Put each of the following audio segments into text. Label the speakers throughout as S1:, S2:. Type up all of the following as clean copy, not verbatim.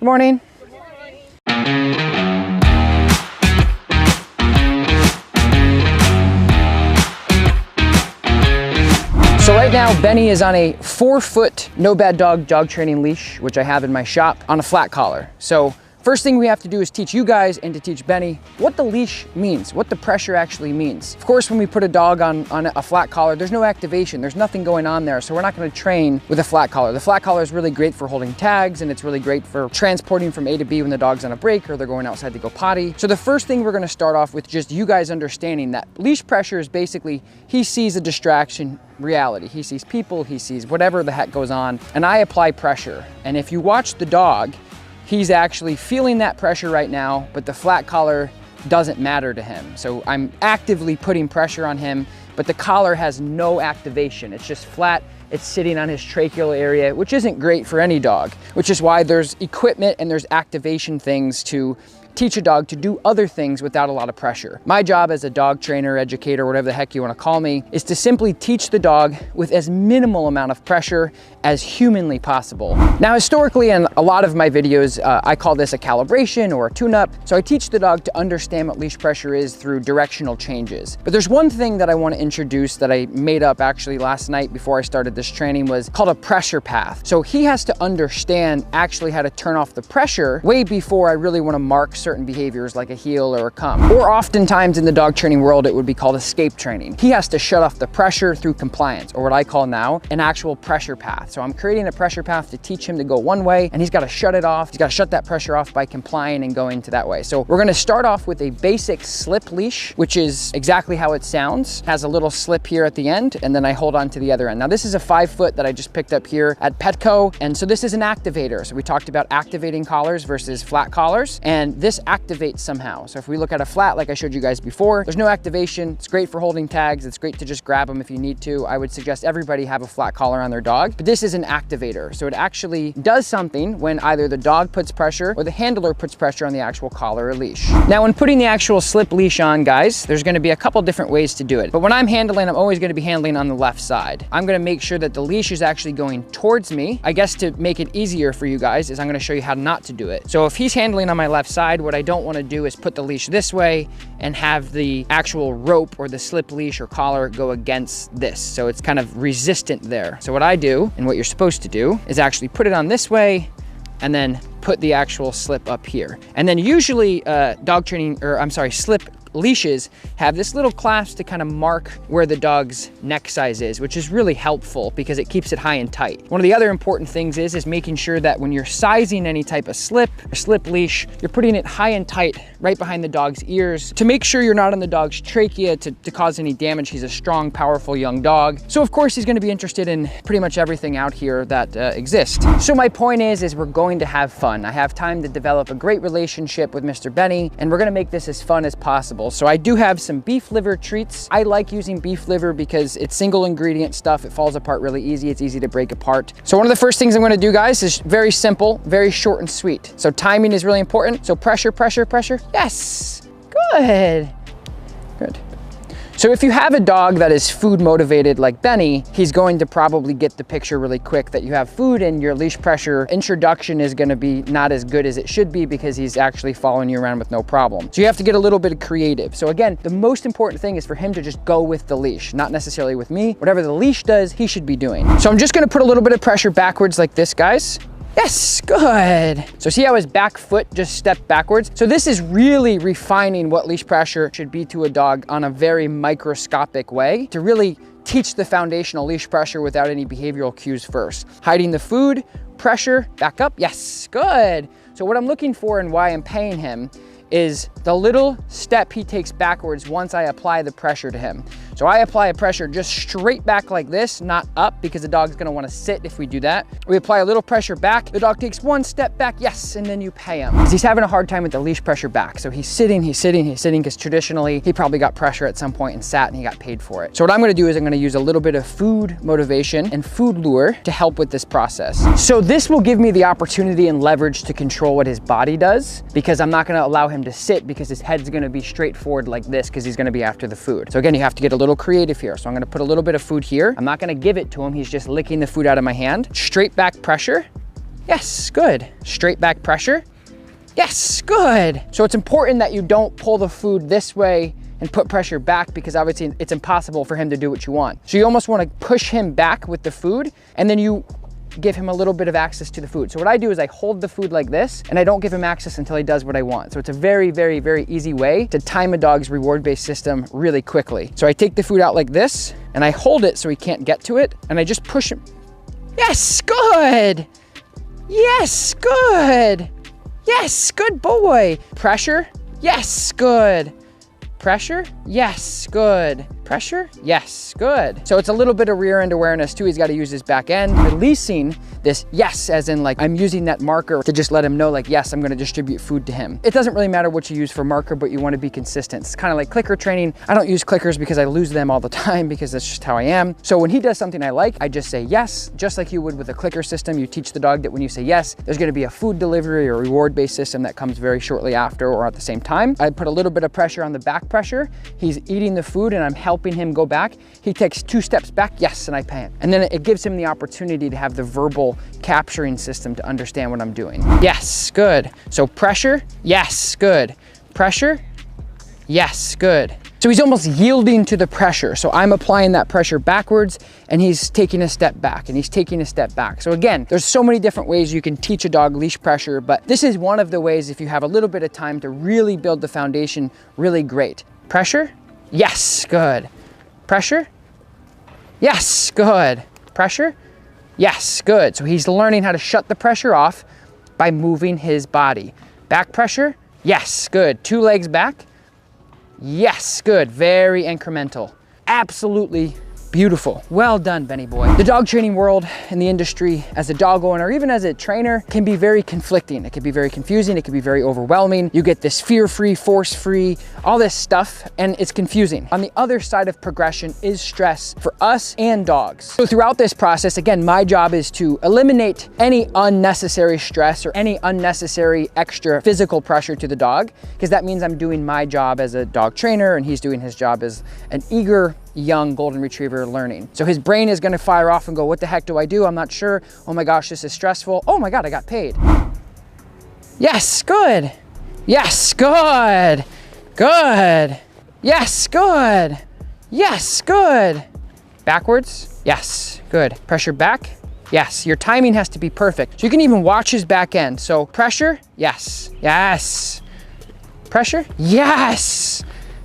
S1: Good morning. So right now, Benny is on a 4-foot No Bad Dog training leash, which I have in my shop on a flat collar. So first thing we have to do is teach you guys and to teach Benny what the leash means, what the pressure actually means. Of course, when we put a dog on a flat collar, there's no activation, there's nothing going on there, so we're not gonna train with a flat collar. The flat collar is really great for holding tags, and it's really great for transporting from A to B when the dog's on a break or they're going outside to go potty. So the first thing we're gonna start off with just you guys understanding that leash pressure is basically, he sees a distraction reality. He sees people, he sees whatever the heck goes on, and I apply pressure. And if you watch the dog, he's actually feeling that pressure right now, but the flat collar doesn't matter to him. So I'm actively putting pressure on him, but the collar has no activation. It's just flat, it's sitting on his tracheal area, which isn't great for any dog, which is why there's equipment and there's activation things to teach a dog to do other things without a lot of pressure. My job as a dog trainer, educator, whatever the heck you want to call me, is to simply teach the dog with as minimal amount of pressure as humanly possible. Now, historically, in a lot of my videos, I call this a calibration or a tune-up. So I teach the dog to understand what leash pressure is through directional changes. But there's one thing that I want to introduce that I made up actually last night before I started this training, was called a pressure path. So he has to understand actually how to turn off the pressure way before I really want to mark certain behaviors like a heel or a come. Or oftentimes in the dog training world, it would be called escape training. He has to shut off the pressure through compliance, or what I call now an actual pressure path. So I'm creating a pressure path to teach him to go one way, and he's got to shut it off. He's got to shut that pressure off by complying and going to that way. So we're going to start off with a basic slip leash, which is exactly how it sounds. It has a little slip here at the end, and then I hold on to the other end. Now this is a 5-foot that I just picked up here at Petco, and so this is an activator. So we talked about activating collars versus flat collars, and this activates somehow. So if we look at a flat, like I showed you guys before, there's no activation. It's great for holding tags. It's great to just grab them if you need to. I would suggest everybody have a flat collar on their dog, but this is an activator. So it actually does something when either the dog puts pressure or the handler puts pressure on the actual collar or leash. Now, when putting the actual slip leash on, guys, there's going to be a couple different ways to do it. But when I'm handling, I'm always going to be handling on the left side. I'm going to make sure that the leash is actually going towards me. I guess to make it easier for you guys is I'm going to show you how not to do it. So if he's handling on my left side, what I don't want to do is put the leash this way and have the actual rope or the slip leash or collar go against this. So it's kind of resistant there. So what I do, and what you're supposed to do, is actually put it on this way and then put the actual slip up here. And then usually slip leashes have this little clasp to kind of mark where the dog's neck size is, which is really helpful because it keeps it high and tight. One of the other important things is making sure that when you're sizing any type of slip or slip leash, you're putting it high and tight right behind the dog's ears to make sure you're not on the dog's trachea to cause any damage. He's a strong, powerful young dog. So of course he's going to be interested in pretty much everything out here that exists. So my point is we're going to have fun. I have time to develop a great relationship with Mr. Benny, and we're going to make this as fun as possible. So I do have some beef liver treats. I like using beef liver because it's single ingredient stuff. It falls apart really easy. It's easy to break apart. So one of the first things I'm going to do, guys, is very simple, very short and sweet. So timing is really important. So pressure, pressure, pressure. Yes, good, good. So if you have a dog that is food motivated like Benny, he's going to probably get the picture really quick that you have food, and your leash pressure introduction is going to be not as good as it should be because he's actually following you around with no problem. So you have to get a little bit creative. So again, the most important thing is for him to just go with the leash, not necessarily with me. Whatever the leash does, he should be doing. So I'm just going to put a little bit of pressure backwards like this, guys. Yes, good. So see how his back foot just stepped backwards? So this is really refining what leash pressure should be to a dog on a very microscopic way to really teach the foundational leash pressure without any behavioral cues first. Hiding the food, pressure, back up, yes, good. So what I'm looking for and why I'm paying him is the little step he takes backwards once I apply the pressure to him. So I apply a pressure just straight back like this, not up, because the dog's gonna wanna sit if we do that. We apply a little pressure back, the dog takes one step back, yes, and then you pay him. Because he's having a hard time with the leash pressure back. So he's sitting, because traditionally he probably got pressure at some point and sat and he got paid for it. So what I'm gonna do is I'm gonna use a little bit of food motivation and food lure to help with this process. So this will give me the opportunity and leverage to control what his body does, because I'm not gonna allow him to sit because his head's gonna be straight forward like this because he's gonna be after the food. So again, you have to get a little creative here. So I'm gonna put a little bit of food here. I'm not gonna give it to him. He's just licking the food out of my hand. Straight back pressure. Yes, good. Straight back pressure. Yes, good. So it's important that you don't pull the food this way and put pressure back, because obviously it's impossible for him to do what you want. So you almost want to push him back with the food, and then you give him a little bit of access to the food. So what I do is I hold the food like this, and I don't give him access until he does what I want. So it's a very, very, very easy way to time a dog's reward-based system really quickly. So I take the food out like this, and I hold it so he can't get to it, and I just push him. Yes, good. Yes, good. Yes, good boy. Pressure. Yes, good. Pressure. Yes, good. Pressure. Yes, good. So it's a little bit of rear end awareness too. He's got to use his back end. Releasing this yes, as in like I'm using that marker to just let him know like, yes, I'm going to distribute food to him. It doesn't really matter what you use for marker, but you want to be consistent. It's kind of like clicker training. I don't use clickers because I lose them all the time, because that's just how I am. So when he does something I like, I just say yes, just like you would with a clicker system. You teach the dog that when you say yes, there's going to be a food delivery or reward-based system that comes very shortly after or at the same time. I put a little bit of pressure on the back pressure. He's eating the food and I'm helping him go back. He takes 2 steps back, yes, and I pay him. And then it gives him the opportunity to have the verbal capturing system to understand what I'm doing. Yes, good. So pressure, yes, good. Pressure, yes, good. So he's almost yielding to the pressure. So I'm applying that pressure backwards, and he's taking a step back, and he's taking a step back. So again, there's so many different ways you can teach a dog leash pressure, but this is one of the ways, if you have a little bit of time, to really build the foundation really great. Pressure, yes, good. Pressure, yes, good. Pressure, yes, good. So he's learning how to shut the pressure off by moving his body. Back pressure, yes, good. 2 legs back, yes, good. Very incremental. Absolutely beautiful. Well done, Benny boy. The dog training world and the industry as a dog owner, even as a trainer, can be very conflicting. It can be very confusing. It can be very overwhelming. You get this fear-free, force-free, all this stuff, and it's confusing. On the other side of progression is stress for us and dogs. So throughout this process, again, my job is to eliminate any unnecessary stress or any unnecessary extra physical pressure to the dog, because that means I'm doing my job as a dog trainer and he's doing his job as an eager young golden retriever learning. So his brain is going to fire off and go, what the heck do I do? I'm not sure. Oh my gosh, this is stressful. Oh my God, I got paid. Yes, good. Yes, good. Good. Yes, good. Yes, good. Backwards. Yes, good. Pressure back. Yes, your timing has to be perfect. So you can even watch his back end. So pressure. Yes. Yes. Pressure. Yes.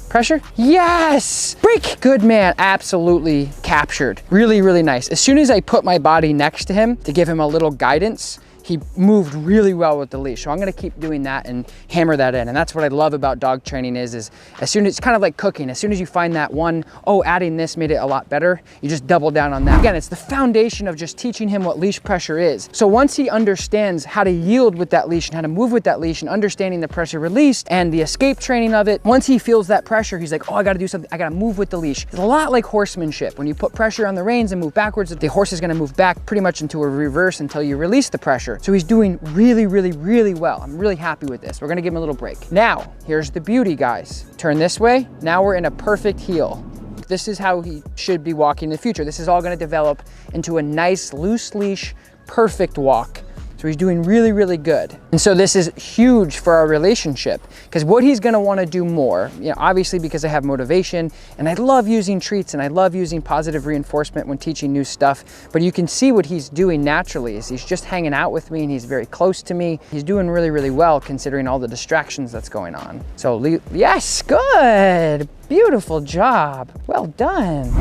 S1: Pressure, yes! Break, good man, absolutely captured. Really, really nice. As soon as I put my body next to him to give him a little guidance, he moved really well with the leash. So I'm gonna keep doing that and hammer that in. And that's what I love about dog training is as soon as, it's kind of like cooking, as soon as you find that one, oh, adding this made it a lot better, you just double down on that. Again, it's the foundation of just teaching him what leash pressure is. So once he understands how to yield with that leash and how to move with that leash and understanding the pressure released and the escape training of it, once he feels that pressure, he's like, oh, I gotta do something, I gotta move with the leash. It's a lot like horsemanship. When you put pressure on the reins and move backwards, the horse is gonna move back pretty much into a reverse until you release the pressure. So he's doing really, really, really well. I'm really happy with this. We're gonna give him a little break. Now, here's the beauty, guys. Turn this way. Now we're in a perfect heel. This is how he should be walking in the future. This is all gonna develop into a nice, loose leash, perfect walk. So he's doing really, really good. And so this is huge for our relationship, because what he's gonna wanna do more, you know, obviously because I have motivation and I love using treats and I love using positive reinforcement when teaching new stuff, but you can see what he's doing naturally is he's just hanging out with me and he's very close to me. He's doing really, really well considering all the distractions that's going on. So yes, good, beautiful job, well done.